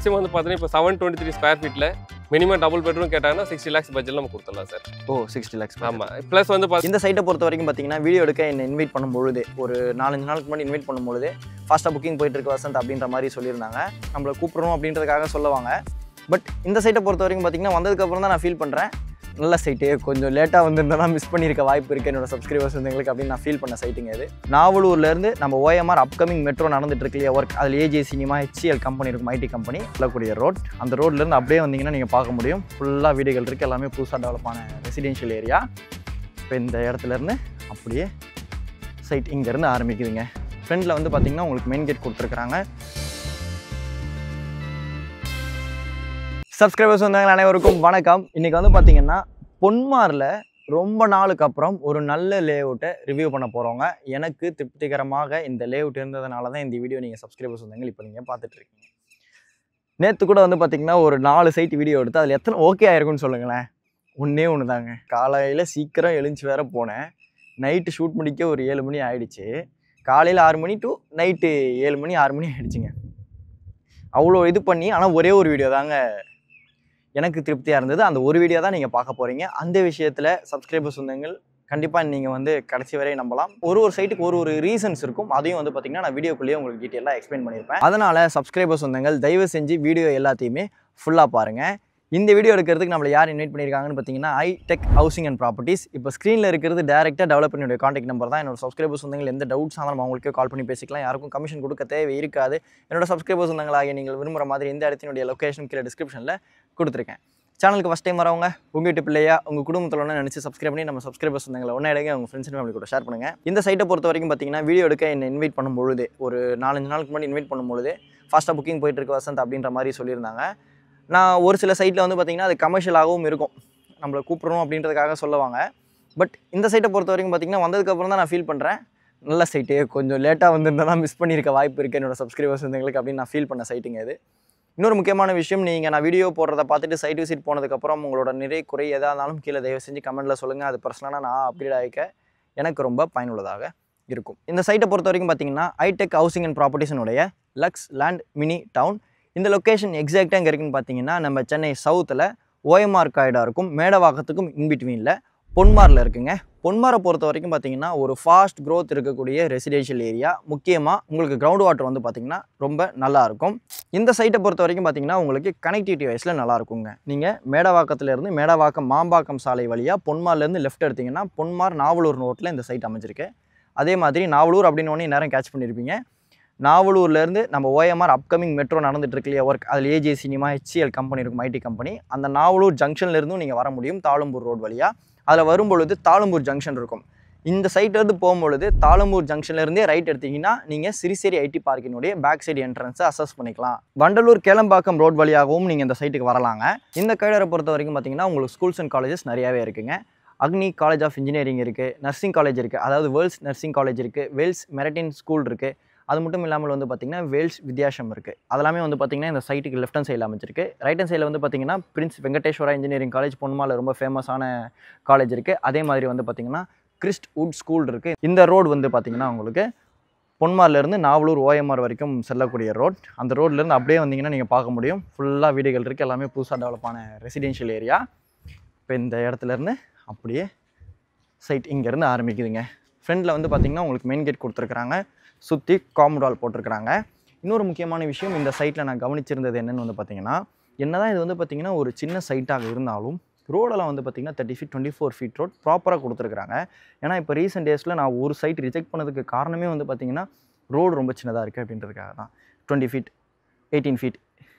Maximum வந்து பார்த்தீங்கன்னா இப்போ 723 ஸ்கொயர் ஃபீட்டில் மினிமம் டபுள் பெட்ரூம் கேட்டாங்கன்னா 60 lakhs பட்ஜெட்டில் நம்ம கொடுத்துடலாம் சார். ஓ 60 lakhs. ஆமாம். ப்ளஸ் வந்து இந்த சைட்டை பொறுத்த வரைக்கும் பார்த்தீங்கன்னா வீடியோ எடுக்க என்ன இன்வைட் பண்ணும்பொழுது ஒரு 4-5 நாளுக்கு முன்னாடி இன்வைட் பண்ணும்பொழுது ஃபாஸ்ட்டாக புக்கிங் போயிட்டு இருக்கு வசந்த் அப்படின்ற மாதிரி சொல்லியிருந்தாங்க. நம்மளை கூப்பிடணும் அப்படின்றதுக்காக சொல்லுவாங்க. பட் இந்த சைட்டை பொறுத்த வரைக்கும் பார்த்தீங்கன்னா வந்ததுக்கப்புறம் தான் நான் ஃபீல் பண்ணுறேன், நல்ல சைட்டு, கொஞ்சம் லேட்டாக வந்திருந்தா மிஸ் பண்ணியிருக்க வாய்ப்பு இருக்குது என்னோட சப்ஸ்கிரைபர்ஸ் எங்களுக்கு அப்படின்னு நான் ஃபீல் பண்ண சைட்டுங்க இது. நாவலூர்லேருந்து நம்ம ஓஎம்ஆர் அப்கமிங் மெட்ரோ நடந்துட்டு இருக்கு இல்லையா ஒர்க், அதில் ஏஜே சினிமா ஹெச்சிஎல் கம்பெனி இருக்கும், ஐடி கம்பெனி சொல்லக்கூடிய ரோட். அந்த ரோட்லேருந்து அப்படியே வந்தீங்கன்னா நீங்கள் பார்க்க முடியும் ஃபுல்லாக வீடுகள் இருக்குது, எல்லாமே புதுசாக டெவலப் ஆன ரெசிடென்ஷியல் ஏரியா. இப்போ இந்த இடத்துலேருந்து அப்படியே சைட் இங்கேருந்து ஆரம்பிக்குதுங்க. ஃப்ரண்டில் வந்து பார்த்தீங்கன்னா உங்களுக்கு மெயின் கேட் கொடுத்துருக்குறாங்க. சப்ஸ்கிரைபர்ஸ் வந்தாங்க அனைவருக்கும் வணக்கம். இன்றைக்கி வந்து பார்த்திங்கன்னா பொன்மாரில் ரொம்ப நாளுக்கு அப்புறம் ஒரு நல்ல லேஅவுட்டை ரிவ்யூ பண்ண போகிறோங்க. எனக்கு திருப்திகரமாக இந்த லேஅவுட் இருந்ததுனால தான் இந்த வீடியோ நீங்கள் சப்ஸ்கிரைபர்ஸ் வந்தாங்க இப்போ நீங்கள் பார்த்துட்ருக்கீங்க. நேற்று கூட வந்து பார்த்திங்கன்னா ஒரு 4 சைட் வீடியோ எடுத்து அதில் எத்தனை ஓகே ஆயிருக்குன்னு சொல்லுங்களேன். ஒன்று தாங்க. காலையில் சீக்கிரம் எழுந்துச்சி வேற போனேன், நைட்டு ஷூட் முடிக்க ஒரு 7 மணி ஆகிடுச்சு. காலையில் 6 மணி டு நைட்டு 7 மணி 6 மணி ஆகிடுச்சிங்க. அவ்வளோ இது பண்ணி ஆனால் ஒரே ஒரு வீடியோ தாங்க எனக்கு திருப்தியாக இருந்தது. அந்த ஒரு வீடியோ தான் நீங்கள் பார்க்க போகிறீங்க. அந்த விஷயத்தில் சப்ஸ்கிரைபர் சொந்தங்கள் கண்டிப்பாக நீங்கள் வந்து கடைசி வரை நம்பலாம். ஒரு சைட்டுக்கு ஒரு ரீசன்ஸ் இருக்கும். அதையும் வந்து பார்த்திங்கன்னா நான் வீடியோக்குள்ளேயே உங்களுக்கு டீட்டெயிலாக எக்ஸ்பிளைன் பண்ணியிருப்பேன். அதனால் சப்ஸ்கிரைபர் சொந்தங்கள் தயவு செஞ்சு வீடியோ எல்லாத்தையுமே ஃபுல்லாக பாருங்கள். இந்த வீடியோ எடுக்கிறதுக்கு நம்மளை யார் இன்வைட் பண்ணியிருக்காங்கன்னு பார்த்தீங்கன்னா ஐடெக் ஹவுசிங் அண்ட் ப்ராப்பர்ட்டிஸ். இப்போ ஸ்க்ரீனில் இருக்கிறது டேரெக்டாக டெவலப்பருடைய காண்டாக்ட் நம்பர் தான். என்னோட சப்ஸ்கிரைபர் சொந்தங்கள் எந்த டவுட்ஸ் ஆனாலும் அவங்களுக்கே கால் பண்ணி பேசிக்கலாம். யாருக்கும் கமிஷன் கொடுக்க தேவை இருக்காது. என்னோட சப்ஸ்கிரைபர் சொந்தங்களாக நீங்கள் விரும்புகிற மாதிரி எந்த இடத்தினுடைய லொக்கேஷன் கீழே டிஸ்கிரிப்ஷனில் கொடுத்துருக்கேன். சேனலுக்கு ஃபஸ்ட் டைம் வரவங்க உங்கள் வீட்டு பிள்ளையா உங்கள் குடும்பத்தில் ஒன்று நினச்சி சப்ஸ்கிரைப் பண்ணி நம்ம சப்ஸ்கிரைபர் சொந்தங்களை ஒன்றா எடுங்க, உங்கள் ஃப்ரெண்ட்ஸ் அண்ட் ஃபேமிலி கூட ஷேர் பண்ணுங்கள். இந்த சைட்டை பொறுத்த வரைக்கும் பார்த்தீங்கன்னா வீடியோ எடுக்க என்ன இன்வைட் பண்ணும்பொழுது ஒரு 4-5 நாளுக்கு முன்னாடி இன்வைட் பண்ணும்பொழுது ஃபாஸ்ட்டாக புக்கிங் போயிட்டு இருக்கு வசந்த் அப்படின்ற மாதிரி சொல்லியிருந்தாங்க. நான் ஒரு சில சைட்டில் வந்து பார்த்திங்கன்னா அது கமர்ஷியலாகவும் இருக்கும், நம்மளை கூப்பிடணும் அப்படின்றதுக்காக சொல்லுவாங்க. பட் இந்த சைட்டை பொறுத்த வரைக்கும் பார்த்திங்கன்னா வந்ததுக்கப்புறம் தான் நான் ஃபீல் பண்ணுறேன், நல்ல சைட்டு, கொஞ்சம் லேட்டாக வந்திருந்தா மிஸ் பண்ணியிருக்க வாய்ப்பு இருக்குது என்னோட சப்ஸ்கிரைபர்ஸ் எங்களுக்கு அப்படின்னு நான் ஃபீல் பண்ண சைட்டுங்க இது. இன்னொரு முக்கியமான விஷயம், நீங்கள் நான் வீடியோ போடுறத பார்த்துட்டு சைட் விசிட் போனதுக்கப்புறம் உங்களோட நிறை குறை எதாக இருந்தாலும் கீழே தயவு செஞ்சு கமெண்ட்டில் சொல்லுங்கள். அது பர்சனலாக நான் அப்கிரேட் ஆகிக்க எனக்கு ரொம்ப பயனுள்ளதாக இருக்கும். இந்த சைட்டை பொறுத்த வரைக்கும் பார்த்திங்கன்னா ஐடெக் ஹவுசிங் அண்ட் ப்ராப்பர்ட்டிஸினுடைய லக்ஸ் லேண்ட் மினி டவுன். இந்த லொக்கேஷன் எக்ஸாக்டாக எங்கே இருக்குன்னு பார்த்தீங்கன்னா நம்ம சென்னை சவுத்தில் ஓஎம்ஆர் காய்டாக இருக்கும், மேடவாக்கத்துக்கும் இன்பிட்வீனில் பொன்மாரில் இருக்குங்க. பொன்மாரை பொறுத்த வரைக்கும் பார்த்தீங்கன்னா ஒரு ஃபாஸ்ட் க்ரோத் இருக்கக்கூடிய ரெசிடென்ஷியல் ஏரியா. முக்கியமாக உங்களுக்கு கிரவுண்ட் வாட்டர் வந்து பார்த்திங்கன்னா ரொம்ப நல்லாயிருக்கும். இந்த சைட்டை பொறுத்த வரைக்கும் பார்த்திங்கன்னா உங்களுக்கு கனெக்டிவிட்டி வைஸில் நல்லாயிருக்குங்க. நீங்கள் மேடவாக்கத்துலேருந்து மேடவாக்கம் மாம்பாக்கம் சாலை வழியாக பொன்மார்லேருந்து லெஃப்ட் எடுத்திங்கன்னா பொன்மார் நாவலூர் ரோட்டில் இந்த சைட் அமைஞ்சிருக்கு. அதே மாதிரி நாவலூர் அப்படின்னு ஒன்று நேரம் கேட்ச் பண்ணியிருப்பீங்க. நாவலூர்லேருந்து நம்ம ஓஎம்ஆர் அப்கமிங் மெட்ரோ நடந்துட்டு இருக்கு இல்லையா ஒர்க், அதில் ஏஜே சினிமா ஹெச்சிஎல் கம்பெனி இருக்கும், ஐடி கம்பெனி. அந்த நாவலூர் ஜங்ஷன்லேருந்தும் நீங்கள் வர முடியும் தாளம்பூர் ரோடு வழியாக. அதில் வரும்பொழுது தாளம்பூர் ஜங்ஷன் இருக்கும். இந்த சைட்லேருந்து போகும்பொழுது தாளம்பூர் ஜங்ஷன்லேருந்தே ரைட் எடுத்திங்கன்னா நீங்கள் Siruseri ID பார்க்கினுடைய back side என்ட்ரன்ஸை assess பண்ணிக்கலாம். வண்டலூர் கேளம்பாக்கம் ரோட் வழியாகவும் நீங்கள் இந்த சைட்டுக்கு வரலாங்க. இந்த கைடரை பொறுத்த வரைக்கும் பார்த்தீங்கன்னா உங்களுக்கு ஸ்கூல்ஸ் அண்ட் காலேஜஸ் நிறையாவே இருக்குங்க. அக்னி காலேஜ் ஆஃப் இன்ஜினியரிங் இருக்குது, நர்சிங் காலேஜ் இருக்குது, அதாவது வேர்ல்ஸ் நர்சிங் காலேஜ் இருக்குது, வேல்ஸ் மெரிட்டின் ஸ்கூல் இருக்குது. அது மட்டும் இல்லாமல் வந்து பார்த்திங்கன்னா வேல்ஸ் வித்யாசம் இருக்குது. அதெல்லாமே வந்து பார்த்திங்கன்னா இந்த சைட்டுக்கு லெஃப்ட் ஹேண்ட் சைடில் அமைச்சிருக்கு. ரைட் ஹேண்ட் சைடில் வந்து பார்த்திங்கன்னா பிரின்ஸ் வெங்கடேஸ்வரா இன்ஜினியரிங் காலேஜ் பொன்மாரில் ரொம்ப ஃபேமஸான காலேஜ் இருக்குது. அதே மாதிரி வந்து பார்த்திங்கன்னா கிறிஸ்ட் வுட் ஸ்கூல் இருக்குது. இந்த ரோடு வந்து பார்த்திங்கன்னா உங்களுக்கு பொன்மாரிலேருந்து நாவலூர் ஓஎம்ஆர் வரைக்கும் செல்லக்கூடிய ரோட். அந்த ரோட்லேருந்து அப்படியே வந்தீங்கன்னா நீங்கள் பார்க்க முடியும் ஃபுல்லாக வீடுகள் இருக்குது, எல்லாமே புதுசாக டெவலப் ஆன ரெசிடென்ஷியல் ஏரியா. இப்போ இந்த இடத்துலேருந்து அப்படியே சைட் இங்கேருந்து ஆரம்பிக்குதுங்க. ஃப்ரண்டில் வந்து பார்த்திங்கன்னா உங்களுக்கு மெயின் கேட் கொடுத்துருக்குறாங்க, சுற்றி காம்பவுண்ட் வால் போட்டிருக்கிறாங்க. இன்னொரு முக்கியமான விஷயம் இந்த சைட்டில் நான் கவனிச்சிருந்தது என்னென்னு வந்து பார்த்திங்கன்னா, என்ன தான் இது வந்து பார்த்திங்கன்னா ஒரு சின்ன சைட்டாக இருந்தாலும் ரோடெல்லாம் வந்து பார்த்திங்கன்னா 30 feet 24 feet ரோட் ப்ராப்பராக கொடுத்துருக்குறாங்க. ஏன்னா இப்போ ரீசெண்ட் டேஸில் நான் ஒரு சைட் ரிஜெக்ட் பண்ணதுக்கு காரணமே வந்து பார்த்திங்கன்னா ரோடு ரொம்ப சின்னதாக இருக்குது அப்படின்றதுக்காக தான். 20 feet 18 feet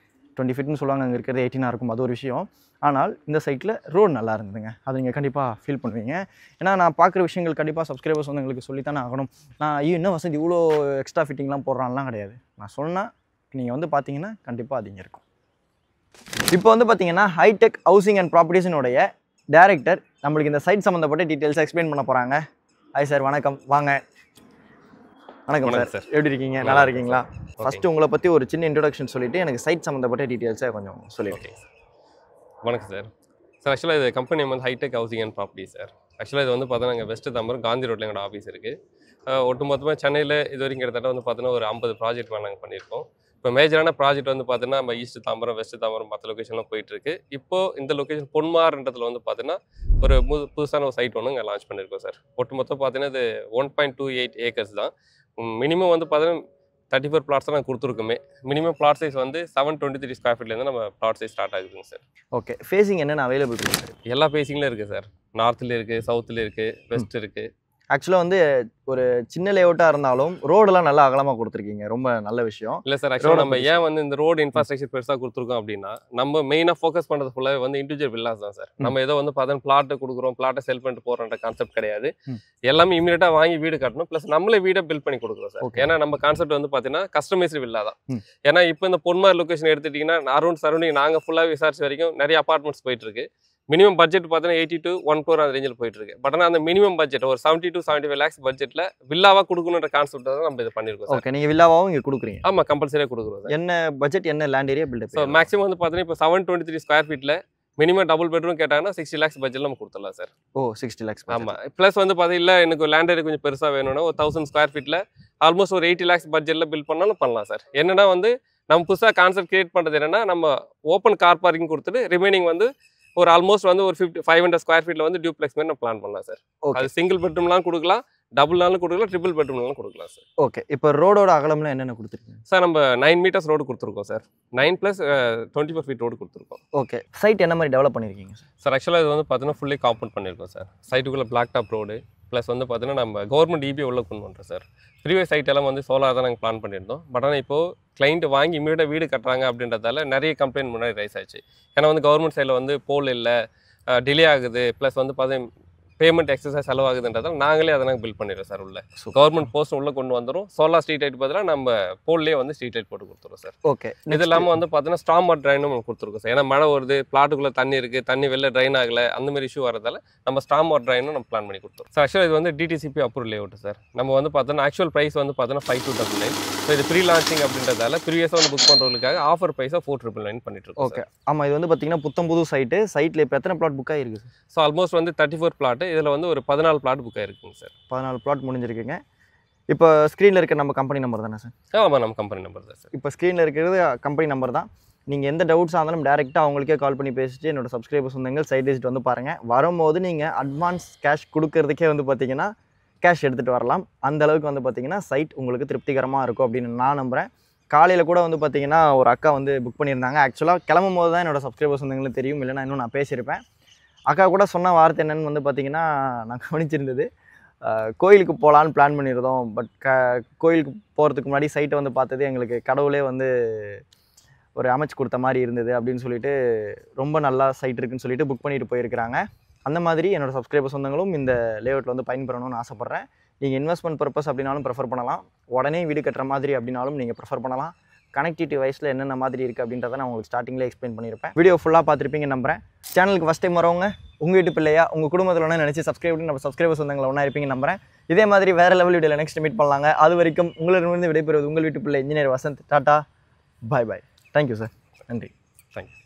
20 feetனு சொல்லுவாங்க, அங்கே இருக்கிறது 18ஆக இருக்கும், அது ஒரு விஷயம். ஆனால் இந்த சைட்டில் ரோடு நல்லா இருந்ததுங்க. அதை நீங்கள் கண்டிப்பாக ஃபீல் பண்ணுவீங்க. ஏன்னா நான் பார்க்குற விஷயங்கள் கண்டிப்பாக சப்ஸ்கிரைபர்ஸ் வந்து எங்களுக்கு சொல்லித்தானே ஆகணும். நான் ஐயோ இன்னும் வசதி இவ்வளோ எக்ஸ்ட்ரா ஃபிட்டிங்லாம் போடுறான்லாம் கிடையாது. நான் சொன்னால் நீங்கள் வந்து பார்த்தீங்கன்னா கண்டிப்பாக அது இங்கே இருக்கும். இப்போ வந்து பார்த்தீங்கன்னா ஹைடெக் ஹவுசிங் அண்ட் ப்ராப்பர்ட்டிஸினுடைய டைரக்டர் நம்மளுக்கு இந்த சைட் சம்மந்தப்பட்ட டீட்டெயில்ஸை எக்ஸ்பிளைன் பண்ண போகிறாங்க. ஹாய் சார், வணக்கம். வாங்க. வணக்கம் சார், எப்படி இருக்கீங்க? நல்லா இருக்கீங்களா? ஃபஸ்ட்டு உங்களை பற்றி ஒரு சின்ன இன்ட்ரொடக்ஷன் சொல்லிவிட்டு எனக்கு சைட் சம்மந்தப்பட்ட டீட்டெயில்ஸை கொஞ்சம் சொல்லிவிட்டேன். வணக்கம் சார். ஆக்சுவலாக இது கம்பெனி நேம் வந்து Hitech Housing and Properties sir. ஆக்சுவலாக இது வந்து பார்த்தோன்னா எங்கள் வெஸ்ட் தாம்பரம் காந்தி ரோட்டில் எங்களோட ஆஃபீஸ் இருக்குது. ஒட்டுமொத்தமாக சென்னையில் இது வரைக்கும் கிட்டத்தட்ட வந்து பார்த்தோன்னா ஒரு 50 ப்ராஜெக்ட் நாங்கள் பண்ணியிருக்கோம். இப்போ மேஜரான ப்ராஜெக்ட் வந்து பார்த்தீங்கன்னா நம்ம ஈஸ்ட் தாம்பரம் வெஸ்ட் தாம்பரம் மற்ற லொக்கேஷன்லாம் போயிட்டுருக்கு. இப்போது இந்த லொக்கேஷன் பொன்மார்ன்றதுல வந்து பார்த்தீங்கன்னா ஒரு புதுசான ஒரு சைட் ஒன்று இங்கே லான்ச் பண்ணியிருக்கோம் சார். ஒட்டுமொத்தம் பார்த்தீங்கன்னா இது 1.28 ஏக்கர்ஸ் தான். மினிமம் வந்து பார்த்தீங்கன்னா 34 பிளாட்ஸ் தான் நாங்கள் கொடுத்துருக்கோமே. மினிமம் பிளாட் சைஸ் வந்து 723 ஸ்கொயர் ஃபீட்லேருந்து நம்ம பிளாட் சைஸ் ஸ்டார்ட் ஆகுதுங்க சார். ஓகே. ஃபேஸிங் என்னென்ன அவைலபிள் இருக்குது சார்? எல்லா ஃபேஸிங்லையும் இருக்குது சார். நார்த்தில் இருக்குது, சவுத்தில் இருக்குது, வெஸ்ட் இருக்குது. ஆக்சுவலாக வந்து ஒரு சின்ன லேஅவுட்டாக இருந்தாலும் ரோடெல்லாம் நல்லா அகலமாக கொடுத்துருக்கீங்க. ரொம்ப நல்ல விஷயம். இல்லை சார், ஆக்சுவலாக நம்ம ஏன் வந்து இந்த ரோடு இன்ஃப்ராஸ்ட்ரக்சர் பெருசாக கொடுத்துருக்கோம் அப்படின்னா, நம்ம மெயினாக ஃபோக்கஸ் பண்ணுறது ஃபுல்லாக வந்து இண்டிவிஜுவல் வில்லாஸ் தான் சார். நம்ம ஏதோ வந்து பார்த்தீங்கன்னா பிளாட்டை கொடுக்குறோம், பிளாட்டை செல் பண்ணிட்டு போகிறோன்ற கான்செப்ட் கிடையாது. எல்லாமே இமீடியட்டாக வாங்கி வீடு கட்டணும், ப்ளஸ் நம்மளே வீடை பில்ட் பண்ணி கொடுக்குறோம் சார். ஏன்னா நம்ம கான்செப்ட் வந்து பார்த்தீங்கன்னா கஸ்டமைஸ்டு வில்லா தான். ஏன்னா இப்போ இந்த பொன்மார் லொக்கேஷன் எடுத்துட்டிங்கன்னா அரௌண்ட் சரௌண்டிங் நாங்கள் ஃபுல்லாக விசாரிச்ச வரைக்கும் நிறைய அப்பார்ட்மெண்ட்ஸ் போயிட்டு இருக்கு. மினிமம் பட்ஜெட் பார்த்தீங்கன்னா 80 to 1 crore அந்த ரேஞ்சில் போயிட்டு இருக்கு. பட் ஆனால் அந்த மினிமம் பட்ஜெட் ஒரு 70 to 75 lakhs பட்ஜெட்டில் வில்லாவாக கொடுக்கணுன்ற கான்செப்ட் தான் நம்ம இது பண்ணியிருக்கோம் சார். ஓகே. நீங்கள் வில்லாவாகவும் இங்கே கொடுக்குறீங்க? ஆமாம், கம்பல்சரியாக கொடுக்குறோம் சார். என்ன பட்ஜெட், என்ன land area build up? So maximum வந்து பார்த்தீங்கன்னா இப்போ 723 ஸ்கொயர் ஃபீட்டில் மினிமம் டபுள் பெட்ரூம் கேட்டாங்கன்னா 60 lakhs பட்ஜெட்டில் நம்ம கொடுத்துடலாம் சார். ஓ, 60 lakhs. ஆமாம். ப்ளஸ் வந்து பார்த்தீங்கன்னா எனக்கு லேண்ட் ஏரியா கொஞ்சம் பெருசாக வேணும்னா ஒரு 1000 ஸ்கொயர் ஃபீட்டில் ஆல்மோஸ்ட் ஒரு 80 lakhs பட்ஜெட்டில் பில்ட் பண்ணாலும் பண்ணலாம் சார். என்னன்னா வந்து நம்ம புதுசாக கான்செப்ட் கிரியேட் பண்ணுறது என்னன்னா, நம்ம ஓப்பன் கார் பார்க்கிங் கொடுத்துட்டு ரிமைனிங் வந்து ஒரு ஆல்மோஸ்ட் வந்து ஒரு 500 ஸ்கொயர் ஃபீட்டில் வந்து டியூப்ளெக்ஸ் மாதிரி நம்ம பிளான் பண்ணலாம் சார். அது சிங்கிள் பெட்ரூம்லாம் கொடுக்கலாம், டபுள்னாலும் கொடுக்கலாம், ட்ரிபிள் பெட்ரூம்னாலும் கொடுக்கலாம் சார். ஓகே. இப்போ ரோடோட அகலம்லாம் என்னென்ன கொடுத்துருக்கீங்க சார்? நம்ம 9 meters ரோடு கொடுத்துருக்கோம் சார். 9 + 24 feet ரோடு கொடுத்துருக்கோம். ஓகே. சைட் என்ன மாதிரி டெவலப் பண்ணியிருக்கீங்க சார்? சார் ஆக்சுவலாக இது வந்து பார்த்தீங்கன்னா ஃபுல்லி காம்பவுண்ட் பண்ணியிருக்கோம் சார். சைட்டுக்குள்ளே பிளாக் டாப் ரோடு ப்ளஸ் வந்து பார்த்தீங்கன்னா நம்ம கவர்மெண்ட் EB உள்ள கொண்டு வந்துட்டோம் சார். ப்ரீவியஸ் சைட் எல்லாம் வந்து சோலார் தான் நாங்கள் பிளான் பண்ணியிருந்தோம். பட் ஆனால் இப்போது கிளைண்ட் வாங்கி இமீடியட்டாக வீடு கட்டுறாங்க அப்படின்றதால நிறைய கம்ப்ளைண்ட் முன்னாடி ரைஸ் ஆச்சு. ஏன்னா வந்து கவர்மெண்ட் சைடில் வந்து போல் இல்லை, டிலே ஆகுது, ப்ளஸ் வந்து பார்த்தீங்கன்னா பேமெண்ட் எக்ஸசைஸ் செலவாகுதுன்றதால நாங்களே அதை நாங்கள் பில் பண்ணிடுறோம் சார். உள்ள கவர்மெண்ட் போஸ்ட் உள்ளே கொண்டு வந்துடும். சோலார் ஸ்ட்ரீட் லைட் பதிலாக நம்ம போல்லேயே வந்து ஸ்ட்ரீட் லைட் போட்டு கொடுத்துருவோம் சார். ஓகே. இது இல்லாமல் வந்து பார்த்தீங்கன்னா ஸ்டாம் வாட்டர் ட்ரைனும் நம்ம கொடுத்துருக்கோம் சார். ஏன்னா மழை வருது, பிளாட்டுக்குள்ளே தண்ணி இருக்குது, தண்ணி வெளில ட்ரைன் ஆகலை, அந்த மாதிரி இஷ்யூ வரதால நம்ம ஸ்டாம் வாட்டர் ட்ரைனும் நம்ம பிளான் பண்ணி கொடுத்துருவோம் சார். ஆக்சுவலாக இது வந்து DTCP அப்ரூவல் லேஅவுட் சார். நம்ம வந்து பார்த்தோன்னா ஆக்சுவல் ப்ரைஸ் வந்து பார்த்தோன்னா 5299. ஸோ இது ப்ரீ லான்ச்சிங் அப்படின்றதால ப்ரீவியஸாக வந்து புக் பண்ணுறவங்களுக்காக ஆஃபர் ப்ரைஸாக 4999 பண்ணிட்டு இருக்கோம். ஓகே. ஆமாம், இது வந்து பார்த்தீங்கன்னா புத்தம் புது சைட்டில் இப்போ எத்தனை பிளாட் புக் ஆகிருக்கு? ஸோ ஆல்மோஸ்ட் வந்து 34 பிளாட், இதில் வந்து ஒரு 14 பிளாட் புக் ஆகிருக்குங்க சார். 14 பிளாட் முடிஞ்சிருக்குங்க. இப்போ ஸ்க்ரீனில் இருக்க நம்ம கம்பெனி நம்பர் தானே சார்? ஆமாம், நம்ம கம்பெனி நம்பர் தான் சார். இப்போ ஸ்க்ரீனில் இருக்கிறது கம்பெனி நம்பர் தான். நீங்கள் எந்த டவுட்ஸாக இருந்தாலும் டேரெக்டாக அவங்களுக்கே கால் பண்ணி பேசிட்டு என்னோட சப்ஸ்கிரைபர்ஸ் வந்தவங்க சைட் விசிட் வந்து பாருங்கள். வரும்போது நீங்கள் அட்வான்ஸ் கேஷ் கொடுக்கறதுக்கே வந்து பார்த்தீங்கன்னா கேஷ் எடுத்துகிட்டு வரலாம். அந்த அளவுக்கு வந்து பார்த்தீங்கன்னா சைட் உங்களுக்கு திருப்திகரமாக இருக்கும் அப்படின்னு நான் நம்புகிறேன். காலையில் கூட வந்து பார்த்தீங்கன்னா ஒரு அக்கா வந்து புக் பண்ணியிருந்தாங்க. ஆக்சுவலாக கிளம்பும் போது தான் என்னோட சப்ஸ்கிரைபர்ஸ் வந்தவங்களுக்கு தெரியும், இல்லைனா இன்னும் நான் பேசியிருப்பேன். அக்கா கூட சொன்ன வார்த்தை என்னென்னு வந்து பார்த்தீங்கன்னா நான் கவனிச்சிருந்தது, கோயிலுக்கு போகலான்னு பிளான் பண்ணியிருந்தோம். பட் கோயிலுக்கு போகிறதுக்கு முன்னாடி சைட்டை வந்து பார்த்தது எங்களுக்கு கடவுளே வந்து ஒரு அமைச்சு கொடுத்த மாதிரி இருந்தது அப்படின்னு சொல்லிட்டு ரொம்ப நல்லா சைட் இருக்குன்னு சொல்லிட்டு புக் பண்ணிட்டு போயிருக்கிறாங்க. அந்த மாதிரி என்னோடய சப்ஸ்கிரைபர்ஸ் சொந்தங்களும் இந்த லேஅவுட்டில் வந்து பயன்பெறணும்னு ஆசைப்பட்றேன். நீங்கள் இன்வெஸ்ட்மெண்ட் பர்பஸ் அப்படின்னாலும் ப்ரிஃபர் பண்ணலாம், உடனே வீடு கட்டுற மாதிரி அப்படின்னாலும் நீங்கள் ப்ரிஃபர் பண்ணலாம். கனெக்டிவிட்டி வைஸில் என்னென்ன மாதிரி இருக்குது அப்படின்றத நான் உங்களுக்கு ஸ்டார்டிங்லேயே எக்ஸ்பிளைன் பண்ணியிருப்பேன். வீடியோ ஃபுல்லாக பார்த்துருப்பீங்க நம்புறேன். சேனலுக்கு ஃபஸ்ட் டைம் வரவங்க உங்கள் வீட்டு பிள்ளையா உங்கள் குடும்பத்தில் ஒன்று நினச்சி சப்ஸ்கிரைப் பண்ணி நம்ம சப்ஸ்கிரைபர்ஸ் வந்தவங்களை ஒன்றா இருப்பீங்க நம்புறேன். இதே மாதிரி வேறு லெவல் வீடியோவில் நெக்ஸ்ட் மீட் பண்ணலாங்க. அது வரைக்கும் உங்களிடமிருந்து விடைபெறுவது உங்கள் வீட்டு பிள்ளை engineer Vasanth. Tata, bye bye. Thank you sir. நன்றி. தேங்க்யூ.